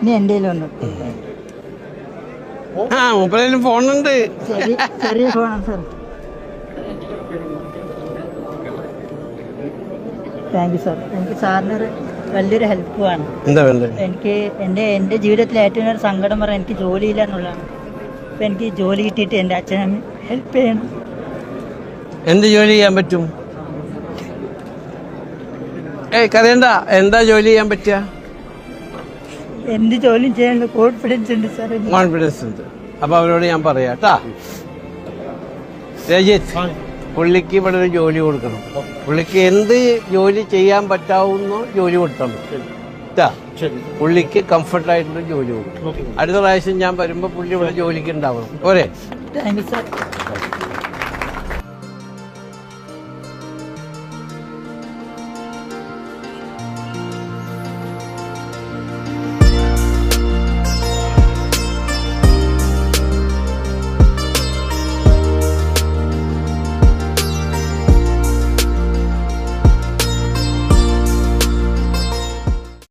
ഇനി എൻ്റെ ഒന്ന് മൂപ്പരേലും ഫോണുണ്ട്. ചെറിയ ഫോണാണ് സാർ. Thank you sir. എനിക്ക് സാറിനൊരു വലിയൊരു ഹെൽപ്പുമാണ്. എന്താ വേണ്ടത്? എനിക്ക് എൻ്റെ ജീവിതത്തിലെ ഏറ്റവും ഒരു സങ്കടം പറയാൻ എനിക്ക് ജോലിയില്ല എന്നുള്ളതാണ്. അപ്പം എനിക്ക് ജോലി കിട്ടിയിട്ട് എൻ്റെ അച്ഛനെ ഹെൽപ്പ് ചെയ്യണം. എന്ത് ജോലി ചെയ്യാൻ പറ്റും? കരയണ്ട. എന്താ ജോലി ചെയ്യാൻ പറ്റുക? എന്ത് ജോലിയും ചെയ്യാനുള്ള കോൺഫിഡൻസ് ഉണ്ട് സാർ. കോൺഫിഡൻസ് ഉണ്ട്. അപ്പൊ അവരോട് ഞാൻ പറയാം കേട്ടാ. രജിത്ത്, പുള്ളിക്ക് ഇവിടെ ഒരു ജോലി കൊടുക്കണം. പുള്ളിക്ക് എന്ത് ജോലി ചെയ്യാൻ പറ്റാവുന്നോ ജോലി കൊടുത്താൽ മതി. പുള്ളിക്ക് കംഫർട്ടായിട്ടുള്ള ജോലി കൊടുക്കും. അടുത്ത പ്രാവശ്യം ഞാൻ വരുമ്പോ പുള്ളി ഇവിടെ ജോലിക്ക് ഉണ്ടാവണം. പോരെ? Thank you sir.